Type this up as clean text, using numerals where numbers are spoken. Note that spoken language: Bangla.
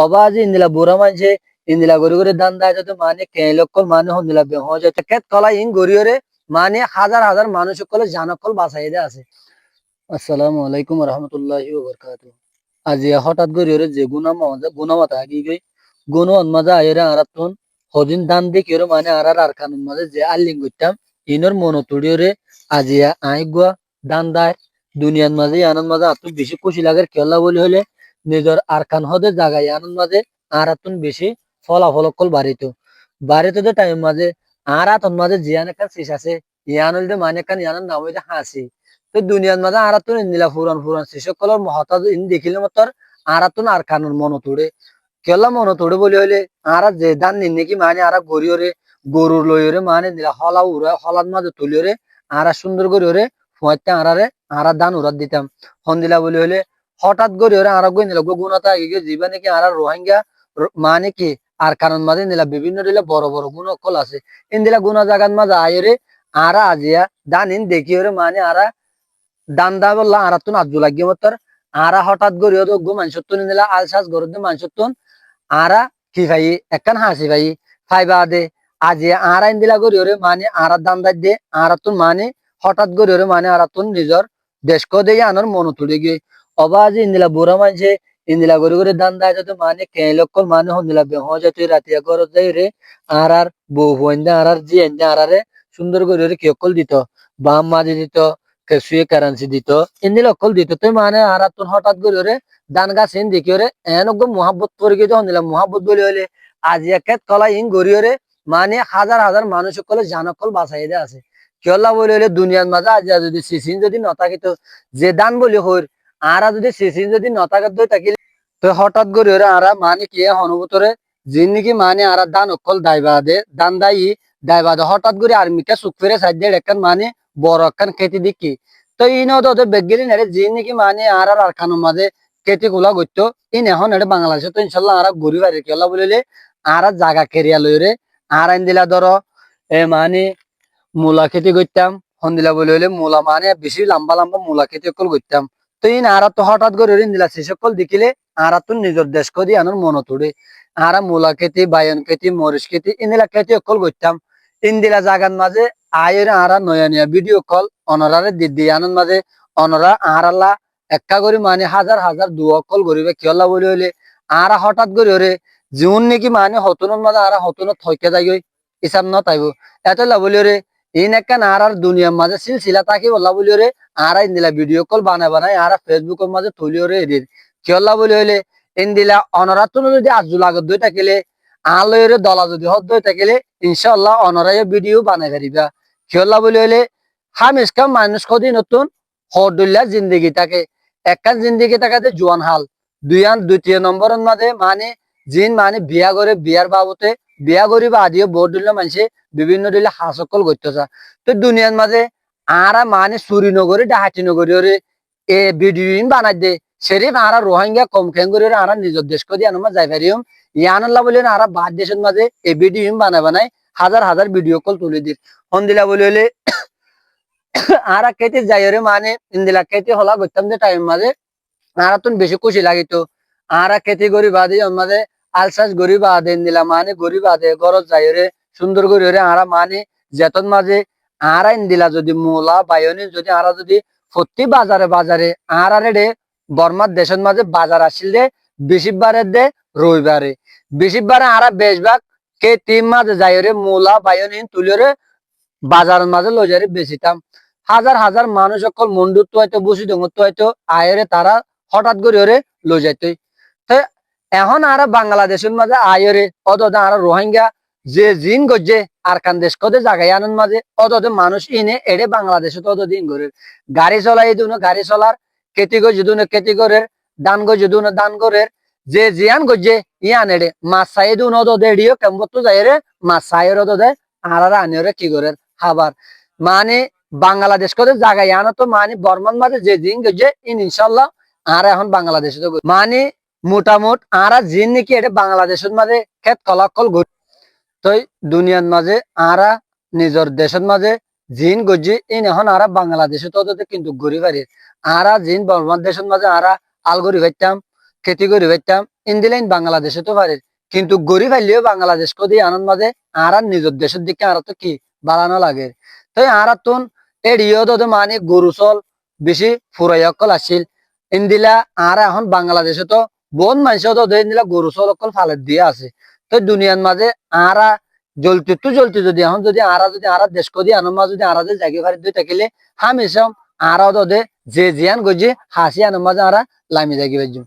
অবাজি ইন্দিলা বুড়া মানছে ইন্দিলা গরি গরি দান দায় তো মানে কেলকল মানে হন্দিলা বেহ যেতে কেত কলা ইন গরিয়রে মানে হাজার হাজার মানুষ সকলে জানকল বাসাই দে আছে। আসসালামু আলাইকুম রহমতুল্লাহি ওয়া বারাকাতুহু। আজি হঠাৎ গরিয়রে যে গুনামাতা আগি গই গুনো অনমাজা আয়রে আরাতুন হদিন দান দি কেরো মানে আর কানুন মাঝে যে আল্লিং গইতাম ইনর মনোতুড়িয়রে আজিয়া আইগুয়া দান দায় দুনিয়ার মাঝে আনন্দ মাঝে আতুন বেশি খুশি লাগে কেলা বলি হলে নিজের আরকান হদে জাগায় আনন্দ মাঝে আর আতুন বেশি ফলাফল কল বাড়িতে তো টাইম মাঝে আর আতন মাঝে জিয়ান একটা শেষ আছে ইয়ানুল দে মানে কান ইয়ানোর নাম হইতে হাসি। তো দুনিয়ার মাঝে আর আতুন ইন্দিলা ফুরান ফুরান শেষ কলর মহতাজ ইন দেখিলে মতর আর আতুন আর কানুন মনোতুড়ে কেলা মনোতুড়ে বলি হইলে আর যে দান নিন নাকি মানে আর গরিয়রে গরুর লইরে মানে নিলা হলা উড়া হলার মাঝে তুলিওরে আর সুন্দর করিওরে ফুয়াইতে আরারে আর দান উড়াত দিতাম হন্দিলা বলি হইলে হঠাৎ করিওরে আর গই নিলা গুণতা আগে জীবা নাকি আর রোহিঙ্গা মানে কি আর কারণ মাঝে নিলা বিভিন্ন দিলা বড় বড় গুণ কল আছে ইন্দিলা গুণা জাগান মাঝে আয়রে আর আজিয়া দান ইন দেখিওরে মানে আর দান দা বললা আর তুন আজু লাগিয়ে মতর আর হঠাৎ করিও তো গো মানুষত্ব নিলা আলসাস গরদ মানুষত্ব আরা কি ভাই একখান হাসি ভাই ফাইবা দে আজি আর আইন দিলা করি ওরে মানে আর দাম দাই দে আর তুন মানে হঠাৎ করি ওরে মানে আর তুন নিজর দেশ কো দিয়ে আনার মন তুলে গিয়ে অবাজ ইন্দিলা বুড়া মানছে ইন্দিলা গরি গরি দান দাই তো মানে কে লক্কল মানে হন্দিলা বেহ যাতে রাতিয়া গরত যাই রে আর বউ হইন্দা আর জি এন্দা আরে সুন্দর করে ওরে কেকল দিত বাম মাঝে দিত কেসুয়ে কারেন্সি দিত ইন্দিলা অকল দিত তো মানে আর তুন হঠাৎ করে ওরে দান গাছ এন দেখি ওরে এন মহাব্বত পরে গিয়ে যখন দিলাম মহাব্বত বলি হলে আজ একেত কলা ইন গড়িয়রে মানে হাজার হাজার মানুষ সকলে জানকল বাসাই দে আছে কেলা বলি হলে দুনিয়ার মাঝে আজ যদি সিসিন যদি নথাকিত যে দান বলি হর আরা যদি সিসিন যদি নথাকাত থাকিলে তো হঠাৎ করে ওরে আরা মানে কি অনুভূতরে যে নাকি মানে আর দান অকল দায়বা দে দান দায়ী দায়বা দে হঠাৎ করে আর্মিকা সুখ ফিরে সাইড দিয়ে একখান মানে বড় একখান খেতে দেখি তো ইনো তো বেগিলি নেড়ে যে নাকি মানে আর খানোর মাঝে কেতি গুলা করতো ইন এখন এটা বাংলাদেশে তো ইনশাল্লাহ আর গরি বাড়ি কেলা বলিলে আর জাগা কেরিয়া লইরে আর আইন দিলা ধরো মানে মূলা খেতি করতাম হন্দিলা বলি হলে মূলা মানে বেশি লম্বা লম্বা মূলা খেতি অকল করতাম তো ইন আর তো হঠাৎ করে দিলা সে সকল দেখিলে আর তো নিজের দেশ কদি আনার মন তোড়ে আর মূলা খেতি বায়ন খেতি মরিচ খেতি ইন্দিলা খেতি অকল করতাম ইন্দিলা জাগার মাঝে আয়ের আর নয়া নয়া ভিডিও কল অনরারে দিদি আনন্দ মাঝে অনরা আর আল্লাহ একা করে মানে হাজার হাজার দুয়া কল করিবে কিয়লা বলি হইলে আর হঠাৎ করে ওরে জীবন নাকি মানে হতনের মাঝে আর হতনত থইকে যাই হিসাব ন তাইব এত বলি ওরে ইন একখান আর দুনিয়ার মাঝে সিলসিলা তাকে বললা বলি ওরে আর ইন্দিলা ভিডিও কল বানাই আর ফেসবুকের মাঝে থইলি ওরে এদিন কিয়লা বলি হইলে ইন্দিলা অনরাত্ম যদি আজু লাগত দই থাকিলে আলয়ের দলা যদি হত দই থাকিলে ইনশাল্লাহ অনরাই ভিডিও বানাই পারিবা কিয়লা বলি হইলে হামিসকা মানুষ কদি নতুন হরদুল্লাহ জিন্দগি থাকে একখান জিন্দগি থাকাতে জোয়ান হাল দ্বিতীয় নম্বরের মাঝে মানে জিন মানে বিয়া করে বিয়ার বাবতে বিয়া করিবা আদিও বোর্ড দিলে মানুষে বিভিন্ন দিলে হাসকল করতে চা তো দুনিয়ার মাঝে আর মানে চুরি নগরী ডাহাতি নগরী ওরে এ ভিডিও বানাই দে সেরিফ আর রোহিঙ্গা কম খেং করে আর নিজের দেশ কদি আনমা যাই পারিম ইয়ানাল্লাহ বলে আর বাদ দেশের মাঝে এই ভিডিও বানাই হাজার হাজার ভিডিও কল তুলে দিস হন্দিলা বলে হলে আর কেটে যাই রে মানে ইন্দিলা কেটে হলা করতাম যে টাইম মাঝে আর তুন বেশি খুশি লাগিত আর কেটে গরি বাদে মাঝে আলসাস গরি বাদে ইন্দিলা মানে গরি বাদে গরজ যাই রে সুন্দর করি রে আর মানে যেতন মাঝে আর ইন্দিলা যদি মূলা বায়নি যদি আর যদি প্রতি বাজারে বাজারে আর রে বর্মার দেশের মাঝে বাজার আসিল দে বেশিবারে দে রবিবারে বেশিবারে আর বেশভাগ কে তিন মাঝে যাই রে মূলা বায়নি তুলে বাজারের মাঝে লজারে বেচিতাম হাজার হাজার মানুষ সকল মন্ডুত্ব হয়তো বসি ডঙ্গত্ব হয়তো আয়রে তারা হঠাৎ করে ওরে লো যাইতই তো এখন আর বাংলাদেশের মাঝে আয়রে অত আর রোহিঙ্গা যে জিন গজে আর কান দেশ কদে জায়গায় আনন্দ মাঝে অত মানুষ ইনে এড়ে বাংলাদেশে তত দিন করে গাড়ি চলাই দুনো গাড়ি চলার খেতি গো যদুনো খেতি করে দান গো যদুনো দান করে যে জিয়ান গজে ইয়ান এড়ে মাছ চাই দুনো তো দেড়িও কেমবত যাই রে মাছ চাইয়ের তো দেয় আর আনিওরে কি করে খাবার মানে বাংলাদেশ করে জায়গায় আনো তো মানে বর্মান মাঝে যে জিন গজে ইনশাল্লাহ আর এখন বাংলাদেশে তো মানে মোটামুট আর জিন নাকি এটা বাংলাদেশের মাঝে খেত কলাকল তো দুনিয়ার মাঝে আরা নিজের দেশের মাঝে জিন গজি ইন এখন আর বাংলাদেশে তো কিন্তু ঘুরি পারি আর জিন বর্মান দেশের মাঝে আর আল গড়ি পাইতাম খেতি করি পাইতাম ইন্দিলাইন বাংলাদেশে তো পারে, কিন্তু গরিব হাইলেও বাংলাদেশ কদি আনন্দ মাঝে আর নিজের দেশের দিকে আর তো কি বাড়ানো লাগে। তো আর তুন এড়িয়েও তো মানে গরু চল বেশি ফুরাই অকল আসছিল ইন্দিলা। আর এখন বাংলাদেশে তো বহুত মানুষ তো ইন্দিলা গরু চল অকল ফালে দিয়ে আছে। তো দুনিয়ার মাঝে আরা জ্বলতি যদি এখন যদি আর দেশ কদি আনন্দ মাঝে যদি আর জায়গা ফারি দিয়ে থাকিলে হামেশা আরা তো যে জিয়ান গজি হাসি আনন্দ মাঝে আরা লামি জাগি বাজুম।